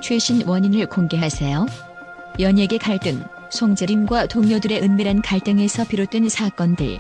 최신 원인을 공개하세요. 연예계 갈등, 송재림과 동료들의 은밀한 갈등에서 비롯된 사건들.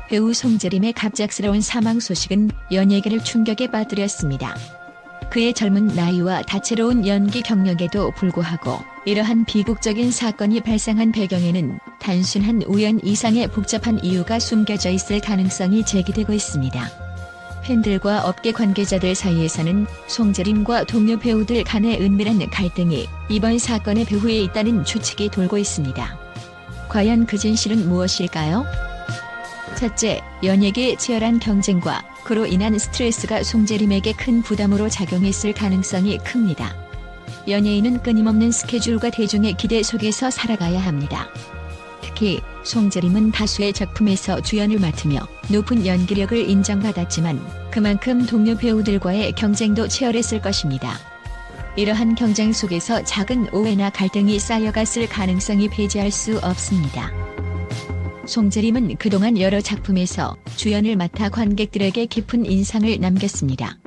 배우 송재림의 갑작스러운 사망 소식은 연예계를 충격에 빠뜨렸습니다. 그의 젊은 나이와 다채로운 연기 경력에도 불구하고 이러한 비극적인 사건이 발생한 배경에는 단순한 우연 이상의 복잡한 이유가 숨겨져 있을 가능성이 제기되고 있습니다. 팬들과 업계 관계자들 사이에서는 송재림과 동료 배우들 간의 은밀한 갈등이 이번 사건의 배후에 있다는 추측이 돌고 있습니다. 과연 그 진실은 무엇일까요? 첫째, 연예계의 치열한 경쟁과 그로 인한 스트레스가 송재림에게 큰 부담으로 작용했을 가능성이 큽니다. 연예인은 끊임없는 스케줄과 대중의 기대 속에서 살아가야 합니다. 특히 송재림은 다수의 작품에서 주연을 맡으며 높은 연기력을 인정받았지만 그만큼 동료 배우들과의 경쟁도 치열했을 것입니다. 이러한 경쟁 속에서 작은 오해나 갈등이 쌓여갔을 가능성이 배제할 수 없습니다. 송재림은 그동안 여러 작품에서 주연을 맡아 관객들에게 깊은 인상을 남겼습니다.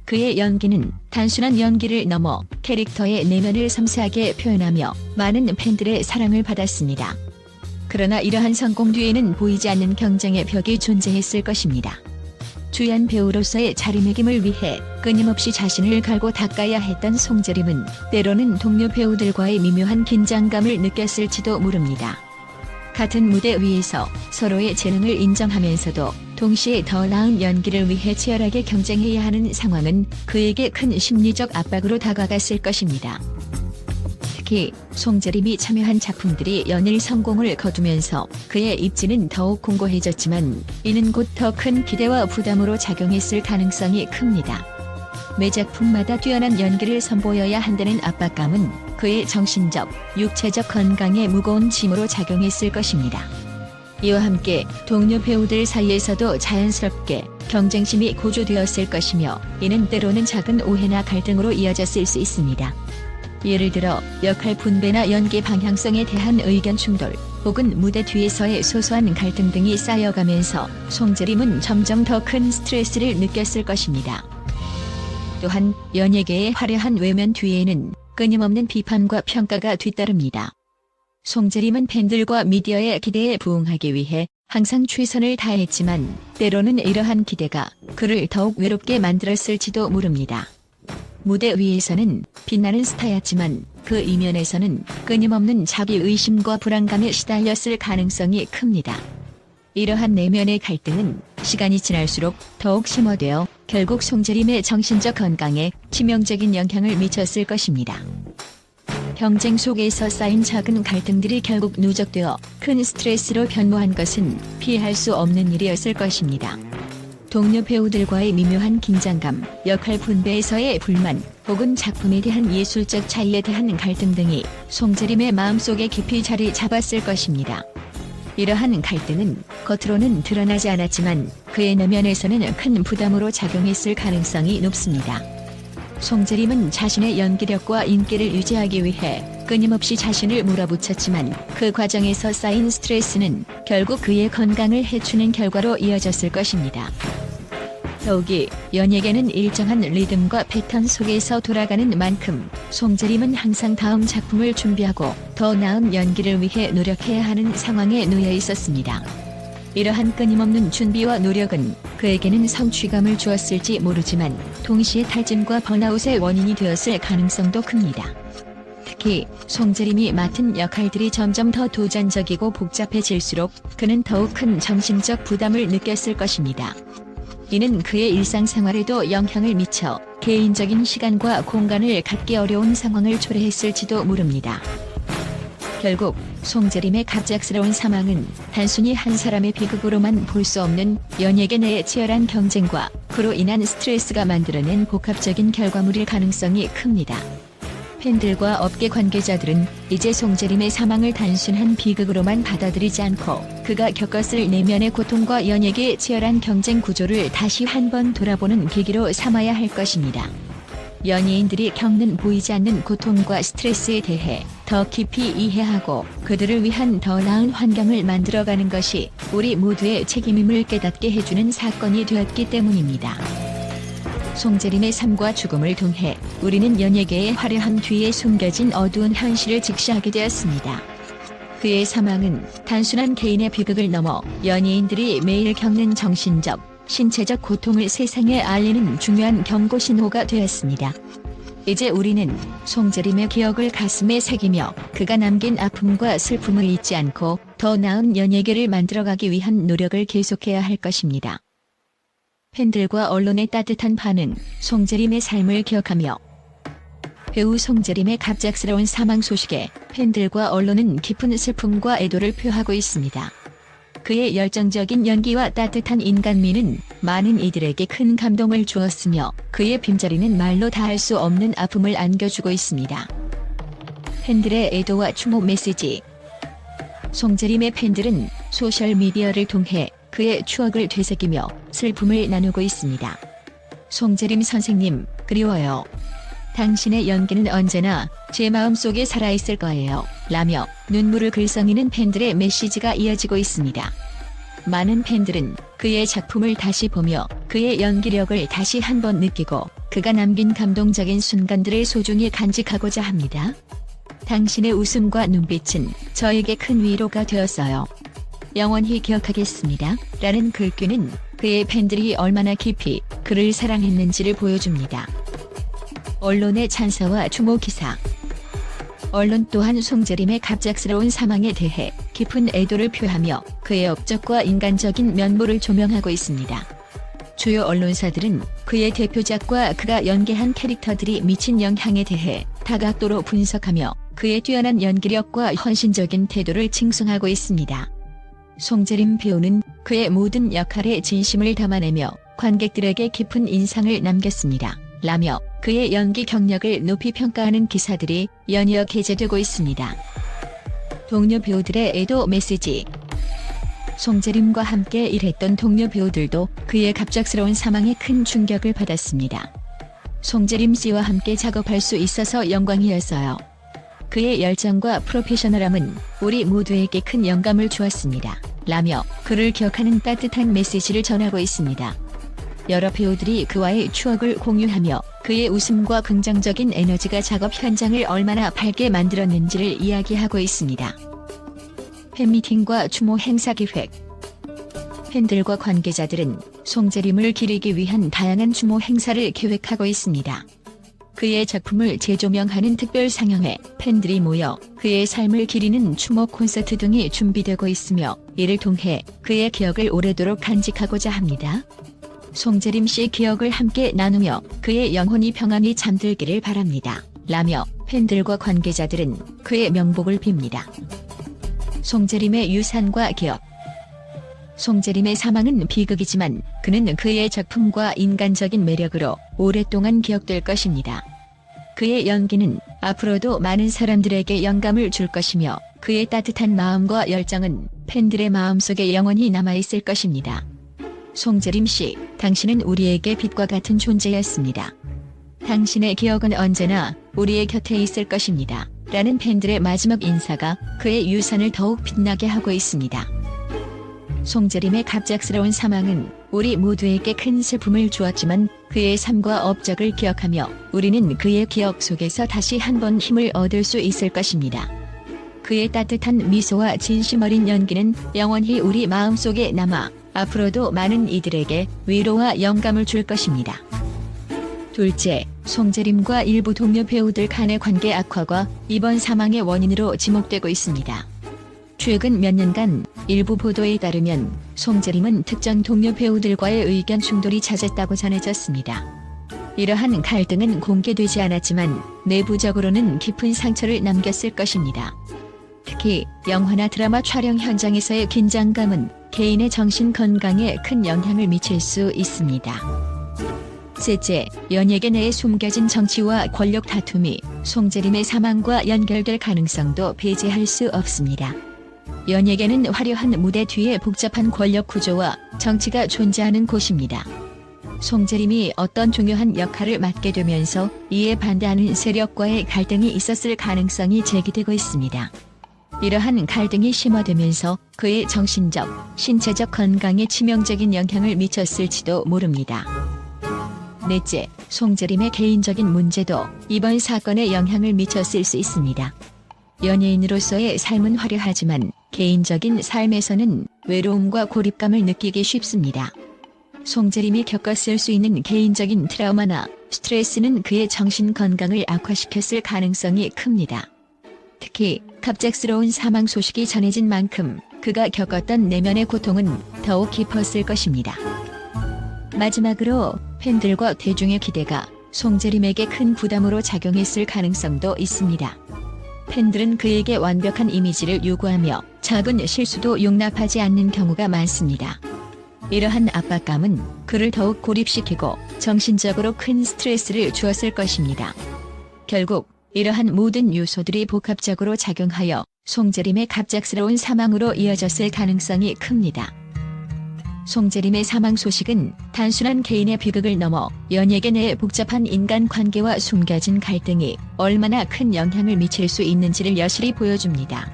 그의 연기는 단순한 연기를 넘어 캐릭터의 내면을 섬세하게 표현하며 많은 팬들의 사랑을 받았습니다. 그러나 이러한 성공 뒤에는 보이지 않는 경쟁의 벽이 존재했을 것입니다. 주연 배우로서의 자리매김을 위해 끊임없이 자신을 갈고 닦아야 했던 송재림은 때로는 동료 배우들과의 미묘한 긴장감을 느꼈을지도 모릅니다. 같은 무대 위에서 서로의 재능을 인정하면서도 동시에 더 나은 연기를 위해 치열하게 경쟁해야 하는 상황은 그에게 큰 심리적 압박으로 다가갔을 것입니다. 특히 송재림이 참여한 작품들이 연일 성공을 거두면서 그의 입지는 더욱 공고해졌지만 이는 곧 더 큰 기대와 부담으로 작용했을 가능성이 큽니다. 매 작품마다 뛰어난 연기를 선보여야 한다는 압박감은 그의 정신적, 육체적 건강에 무거운 짐으로 작용했을 것입니다. 이와 함께 동료 배우들 사이에서도 자연스럽게 경쟁심이 고조되었을 것이며 이는 때로는 작은 오해나 갈등으로 이어졌을 수 있습니다. 예를 들어 역할 분배나 연기 방향성에 대한 의견 충돌, 혹은 무대 뒤에서의 소소한 갈등 등이 쌓여가면서 송재림은 점점 더 큰 스트레스를 느꼈을 것입니다. 또한 연예계의 화려한 외면 뒤에는 끊임없는 비판과 평가가 뒤따릅니다. 송재림은 팬들과 미디어의 기대에 부응하기 위해 항상 최선을 다했지만 때로는 이러한 기대가 그를 더욱 외롭게 만들었을지도 모릅니다. 무대 위에서는 빛나는 스타였지만 그 이면에서는 끊임없는 자기의심과 불안감에 시달렸을 가능성이 큽니다. 이러한 내면의 갈등은 시간이 지날수록 더욱 심화되어 결국 송재림의 정신적 건강에 치명적인 영향을 미쳤을 것입니다. 경쟁 속에서 쌓인 작은 갈등들이 결국 누적되어 큰 스트레스로 변모한 것은 피할 수 없는 일이었을 것입니다. 동료 배우들과의 미묘한 긴장감, 역할 분배에서의 불만, 혹은 작품에 대한 예술적 차이에 대한 갈등 등이 송재림의 마음속에 깊이 자리 잡았을 것입니다. 이러한 갈등은 겉으로는 드러나지 않았지만 그의 내면에서는 큰 부담으로 작용했을 가능성이 높습니다. 송재림은 자신의 연기력과 인기를 유지하기 위해 끊임없이 자신을 몰아붙였지만 그 과정에서 쌓인 스트레스는 결국 그의 건강을 해치는 결과로 이어졌을 것입니다. 더욱이 연예계는 일정한 리듬과 패턴 속에서 돌아가는 만큼 송재림은 항상 다음 작품을 준비하고 더 나은 연기를 위해 노력해야 하는 상황에 놓여 있었습니다. 이러한 끊임없는 준비와 노력은 그에게는 성취감을 주었을지 모르지만 동시에 탈진과 번아웃의 원인이 되었을 가능성도 큽니다. 특히 송재림이 맡은 역할들이 점점 더 도전적이고 복잡해질수록 그는 더욱 큰 정신적 부담을 느꼈을 것입니다. 이는 그의 일상생활에도 영향을 미쳐 개인적인 시간과 공간을 갖기 어려운 상황을 초래했을지도 모릅니다. 결국 송재림의 갑작스러운 사망은 단순히 한 사람의 비극으로만 볼 수 없는 연예계 내의 치열한 경쟁과 그로 인한 스트레스가 만들어낸 복합적인 결과물일 가능성이 큽니다. 팬들과 업계 관계자들은 이제 송재림의 사망을 단순한 비극으로만 받아들이지 않고 그가 겪었을 내면의 고통과 연예계의 치열한 경쟁 구조를 다시 한번 돌아보는 계기로 삼아야 할 것입니다. 연예인들이 겪는 보이지 않는 고통과 스트레스에 대해 더 깊이 이해하고 그들을 위한 더 나은 환경을 만들어가는 것이 우리 모두의 책임임을 깨닫게 해주는 사건이 되었기 때문입니다. 송재림의 삶과 죽음을 통해 우리는 연예계의 화려함 뒤에 숨겨진 어두운 현실을 직시하게 되었습니다. 그의 사망은 단순한 개인의 비극을 넘어 연예인들이 매일 겪는 정신적, 신체적 고통을 세상에 알리는 중요한 경고 신호가 되었습니다. 이제 우리는 송재림의 기억을 가슴에 새기며 그가 남긴 아픔과 슬픔을 잊지 않고 더 나은 연예계를 만들어가기 위한 노력을 계속해야 할 것입니다. 팬들과 언론의 따뜻한 반응, 송재림의 삶을 기억하며. 배우 송재림의 갑작스러운 사망 소식에 팬들과 언론은 깊은 슬픔과 애도를 표하고 있습니다. 그의 열정적인 연기와 따뜻한 인간미는 많은 이들에게 큰 감동을 주었으며 그의 빈자리는 말로 다할 수 없는 아픔을 안겨주고 있습니다. 팬들의 애도와 추모 메시지. 송재림의 팬들은 소셜미디어를 통해 그의 추억을 되새기며 슬픔을 나누고 있습니다. 송재림 선생님, 그리워요. 당신의 연기는 언제나 제 마음속에 살아있을 거예요. 라며 눈물을 글썽이는 팬들의 메시지가 이어지고 있습니다. 많은 팬들은 그의 작품을 다시 보며 그의 연기력을 다시 한번 느끼고 그가 남긴 감동적인 순간들을 소중히 간직하고자 합니다. 당신의 웃음과 눈빛은 저에게 큰 위로가 되었어요. 영원히 기억하겠습니다. 라는 글귀는 그의 팬들이 얼마나 깊이 그를 사랑했는지를 보여줍니다. 언론의 찬사와 추모 기사. 언론 또한 송재림의 갑작스러운 사망에 대해 깊은 애도를 표하며 그의 업적과 인간적인 면모를 조명하고 있습니다. 주요 언론사들은 그의 대표작과 그가 연기한 캐릭터들이 미친 영향에 대해 다각도로 분석하며 그의 뛰어난 연기력과 헌신적인 태도를 칭송하고 있습니다. 송재림 배우는 그의 모든 역할에 진심을 담아내며 관객들에게 깊은 인상을 남겼습니다. 라며 그의 연기 경력을 높이 평가하는 기사들이 연이어 게재되고 있습니다. 동료 배우들의 애도 메시지. 송재림과 함께 일했던 동료 배우들도 그의 갑작스러운 사망에 큰 충격을 받았습니다. 송재림 씨와 함께 작업할 수 있어서 영광이었어요. 그의 열정과 프로페셔널함은 우리 모두에게 큰 영감을 주었습니다. 라며 그를 기억하는 따뜻한 메시지를 전하고 있습니다. 여러 배우들이 그와의 추억을 공유하며 그의 웃음과 긍정적인 에너지가 작업 현장을 얼마나 밝게 만들었는지를 이야기하고 있습니다. 팬미팅과 추모 행사 기획. 팬들과 관계자들은 송재림을 기리기 위한 다양한 추모 행사를 계획하고 있습니다. 그의 작품을 재조명하는 특별 상영회, 팬들이 모여 그의 삶을 기리는 추모 콘서트 등이 준비되고 있으며 이를 통해 그의 기억을 오래도록 간직하고자 합니다. 송재림 씨 기억을 함께 나누며 그의 영혼이 평안히 잠들기를 바랍니다. 라며 팬들과 관계자들은 그의 명복을 빕니다. 송재림의 유산과 기억. 송재림의 사망은 비극이지만 그는 그의 작품과 인간적인 매력으로 오랫동안 기억될 것입니다. 그의 연기는 앞으로도 많은 사람들에게 영감을 줄 것이며 그의 따뜻한 마음과 열정은 팬들의 마음속에 영원히 남아있을 것입니다. 송재림 씨, 당신은 우리에게 빛과 같은 존재였습니다. 당신의 기억은 언제나 우리의 곁에 있을 것입니다. 라는 팬들의 마지막 인사가 그의 유산을 더욱 빛나게 하고 있습니다. 송재림의 갑작스러운 사망은 우리 모두에게 큰 슬픔을 주었지만 그의 삶과 업적을 기억하며 우리는 그의 기억 속에서 다시 한번 힘을 얻을 수 있을 것입니다. 그의 따뜻한 미소와 진심 어린 연기는 영원히 우리 마음속에 남아 앞으로도 많은 이들에게 위로와 영감을 줄 것입니다. 둘째, 송재림과 일부 동료 배우들 간의 관계 악화가 이번 사망의 원인으로 지목되고 있습니다. 최근 몇 년간 일부 보도에 따르면 송재림은 특정 동료 배우들과의 의견 충돌이 잦았다고 전해졌습니다. 이러한 갈등은 공개되지 않았지만 내부적으로는 깊은 상처를 남겼을 것입니다. 특히 영화나 드라마 촬영 현장에서의 긴장감은 개인의 정신 건강에 큰 영향을 미칠 수 있습니다. 셋째, 연예계 내에 숨겨진 정치와 권력 다툼이 송재림의 사망과 연결될 가능성도 배제할 수 없습니다. 연예계는 화려한 무대 뒤에 복잡한 권력 구조와 정치가 존재하는 곳입니다. 송재림이 어떤 중요한 역할을 맡게 되면서 이에 반대하는 세력과의 갈등이 있었을 가능성이 제기되고 있습니다. 이러한 갈등이 심화되면서 그의 정신적, 신체적 건강에 치명적인 영향을 미쳤을지도 모릅니다. 넷째, 송재림의 개인적인 문제도 이번 사건에 영향을 미쳤을 수 있습니다. 연예인으로서의 삶은 화려하지만 개인적인 삶에서는 외로움과 고립감을 느끼기 쉽습니다. 송재림이 겪었을 수 있는 개인적인 트라우마나 스트레스는 그의 정신 건강을 악화시켰을 가능성이 큽니다. 특히 갑작스러운 사망 소식이 전해진 만큼 그가 겪었던 내면의 고통은 더욱 깊었을 것입니다. 마지막으로 팬들과 대중의 기대가 송재림에게 큰 부담으로 작용했을 가능성도 있습니다. 팬들은 그에게 완벽한 이미지를 요구하며 작은 실수도 용납하지 않는 경우가 많습니다. 이러한 압박감은 그를 더욱 고립시키고 정신적으로 큰 스트레스를 주었을 것입니다. 결국 이러한 모든 요소들이 복합적으로 작용하여 송재림의 갑작스러운 사망으로 이어졌을 가능성이 큽니다. 송재림의 사망 소식은 단순한 개인의 비극을 넘어 연예계 내의 복잡한 인간관계와 숨겨진 갈등이 얼마나 큰 영향을 미칠 수 있는지를 여실히 보여줍니다.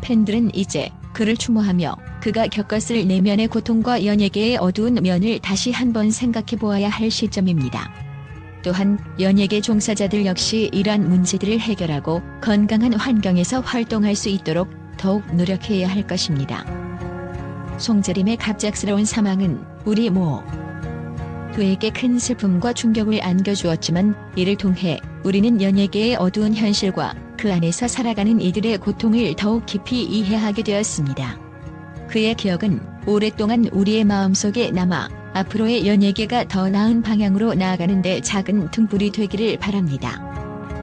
팬들은 이제 그를 추모하며 그가 겪었을 내면의 고통과 연예계의 어두운 면을 다시 한번 생각해 보아야 할 시점입니다. 또한 연예계 종사자들 역시 이러한 문제들을 해결하고 건강한 환경에서 활동할 수 있도록 더욱 노력해야 할 것입니다. 송재림의 갑작스러운 사망은 우리 모두에게 큰 슬픔과 충격을 안겨주었지만 이를 통해 우리는 연예계의 어두운 현실과 그 안에서 살아가는 이들의 고통을 더욱 깊이 이해하게 되었습니다. 그의 기억은 오랫동안 우리의 마음속에 남아 앞으로의 연예계가 더 나은 방향으로 나아가는 데 작은 등불이 되기를 바랍니다.